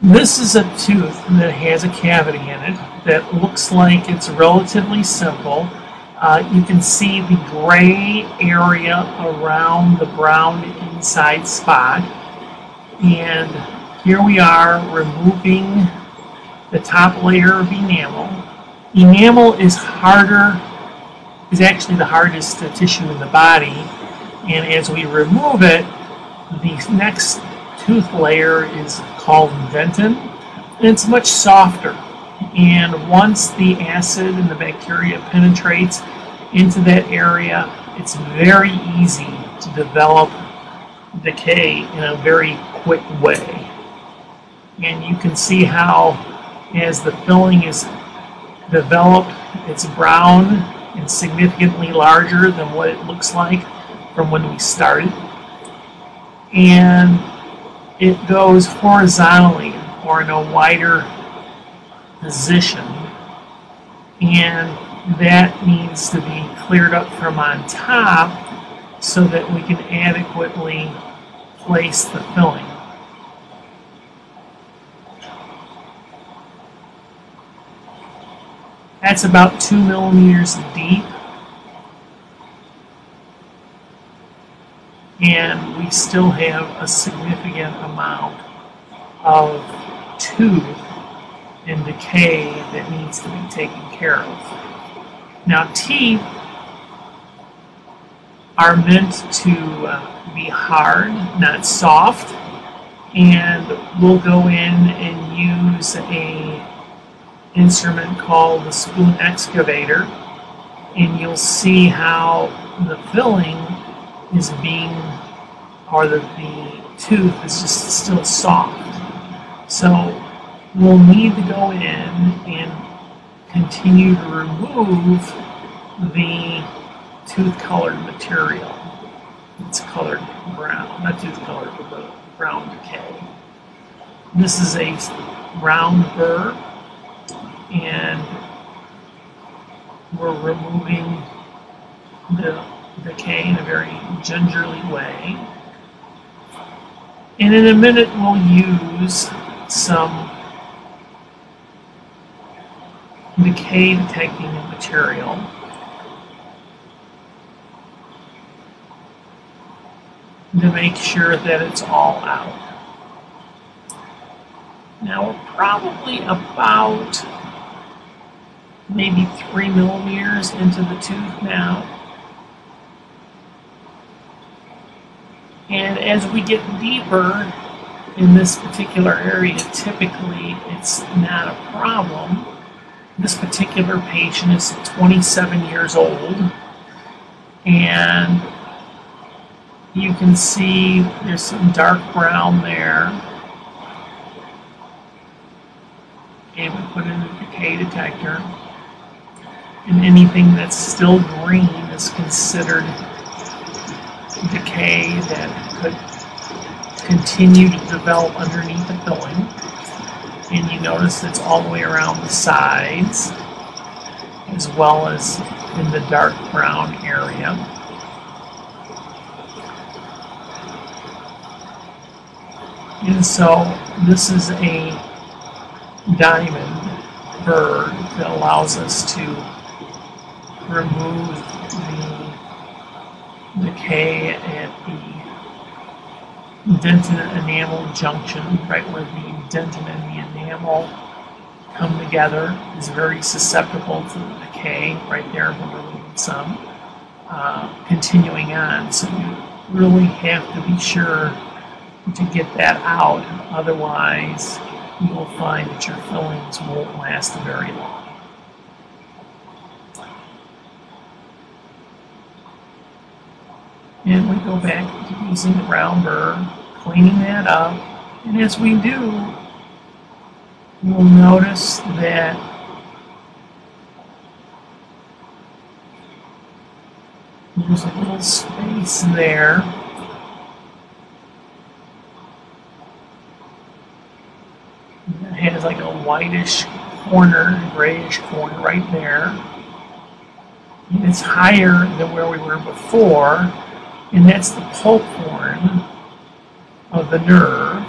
This is a tooth that has a cavity in it that looks like it's relatively simple. You can see the gray area around the brown inside spot. And here we are removing the top layer of enamel. Enamel is actually the hardest tissue in the body. And as we remove it, the next tooth layer is called dentin, and it's much softer. And once the acid and the bacteria penetrates into that area, it's very easy to develop decay in a very quick way. And you can see how as the filling is developed, it's brown and significantly larger than what it looks like from when we started. And it goes horizontally or in a wider position, and that needs to be cleared up from on top so that we can adequately place the filling. That's about 2 millimeters deep, and we still have a significant amount of tooth and decay that needs to be taken care of. Now, teeth are meant to be hard, not soft, and we'll go in and use an instrument called the spoon excavator, and you'll see how the filling is being, or the tooth is just still soft. So we'll need to go in and continue to remove the tooth-colored material. It's colored brown, not tooth-colored, but the brown decay. This is a round burr, and we're removing the decay in a very gingerly way. And in a minute we'll use some decay detecting material to make sure that it's all out. Now we're probably about maybe 3 millimeters into the tooth now. And as we get deeper in this particular area, typically it's not a problem. This particular patient is 27 years old, and you can see there's some dark brown there. And we put in a decay detector, and anything that's still green is considered decay that could continue to develop underneath the filling. And you notice it's all the way around the sides as well as in the dark brown area. And so this is a diamond burr that allows us to remove the decay at the dentin and enamel junction, right where the dentin and the enamel come together. Is very susceptible to the decay right there. We're removing some. Continuing on, so you really have to be sure to get that out, otherwise you will find that your fillings won't last very long. And we go back to using the round burr, cleaning that up, and as we do, you'll notice that there's a little space there. It has like a whitish corner, grayish corner right there. And it's higher than where we were before, and that's the pulp horn of the nerve.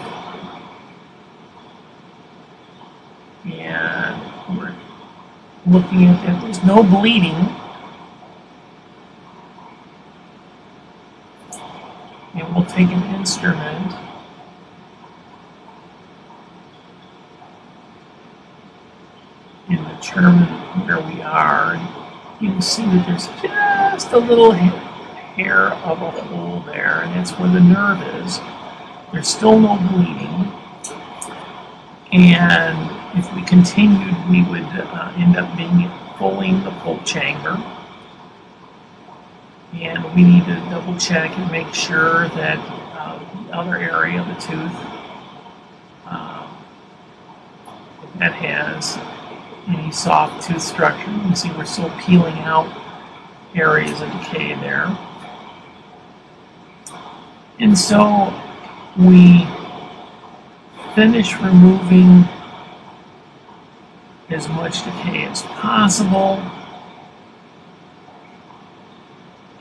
And we're looking at that. There's no bleeding. And we'll take an instrument and determine where we are. You can see that there's just a little hair of a hole there, and that's where the nerve is. There's still no bleeding. And if we continued, we would end up pulling the pulp chamber. And we need to double check and make sure that the other area of the tooth that has any soft tooth structure. You can see we're still peeling out areas of decay there. And so we finish removing as much decay as possible,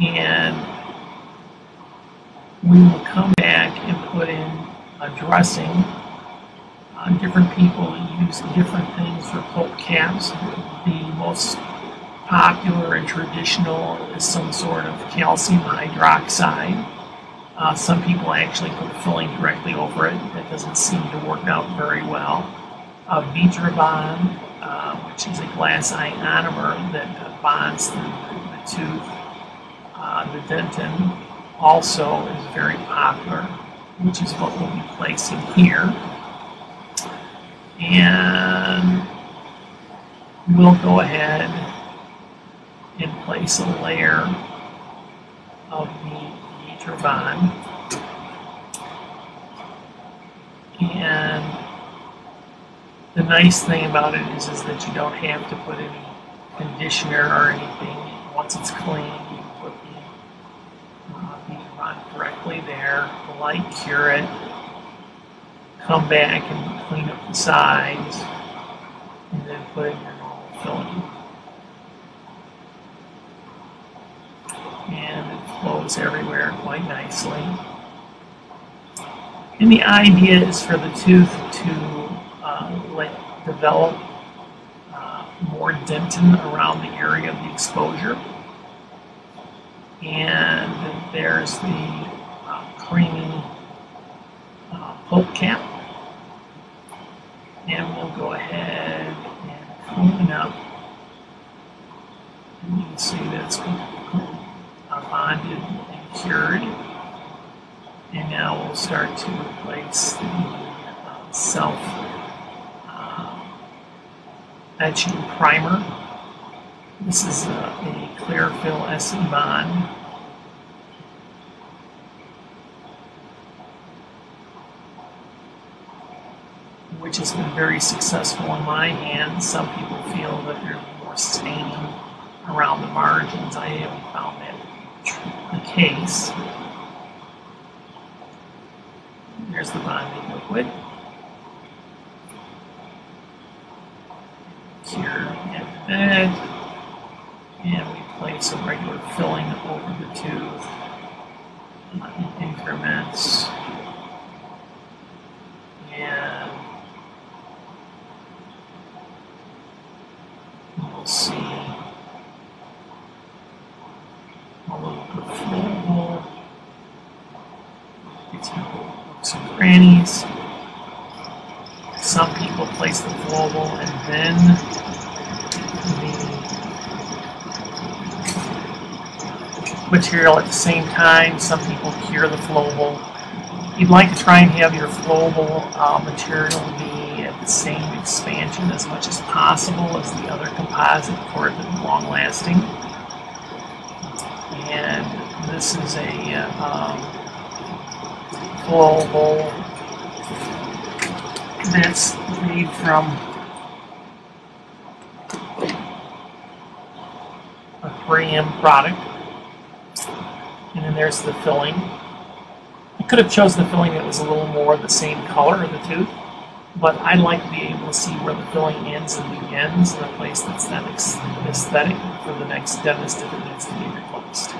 and we will come back and put in a dressing. Different people use different things for pulp caps. The most popular and traditional is some sort of calcium hydroxide. Some people actually put filling directly over it. That doesn't seem to work out very well. Vitribond, which is a glass ionomer that bonds the tooth. The dentin also is very popular, which is what we'll be placing here. And we'll go ahead and place a layer of the Vitribond. And the nice thing about it is that you don't have to put any conditioner or anything. Once it's clean, you can put the Vitribond directly there, light cure it, come back and clean up the sides, and then put in your normal filling. And it flows everywhere quite nicely. And the idea is for the tooth to develop more dentin around the area of the exposure. And there's the creamy pulp cap. And we'll go ahead and clean up. And you can see that's bonded and cured. And now we'll start to replace the self etching primer. This is a clear fill SE bond. Which has been very successful in my hands. Some people feel that there's more staining around the margins. I haven't found that the case. There's the bonding liquid. Cure and that. And we place a regular filling over the tooth in increments. And you'll see a little bit of flowable. It's some crannies. Some people place the flowable and then the material at the same time. Some people cure the flowable. You'd like to try and have your flowable material be at the same expansion as much as possible as the other composite for it to be long lasting. And this is a flowable that's made from a 3M product. And then there's the filling. I could have chosen the filling that was a little more the same color of the tooth, but I'd like to be able to see where the filling ends and begins in a place that's that aesthetic for the next dentist if it needs to be replaced.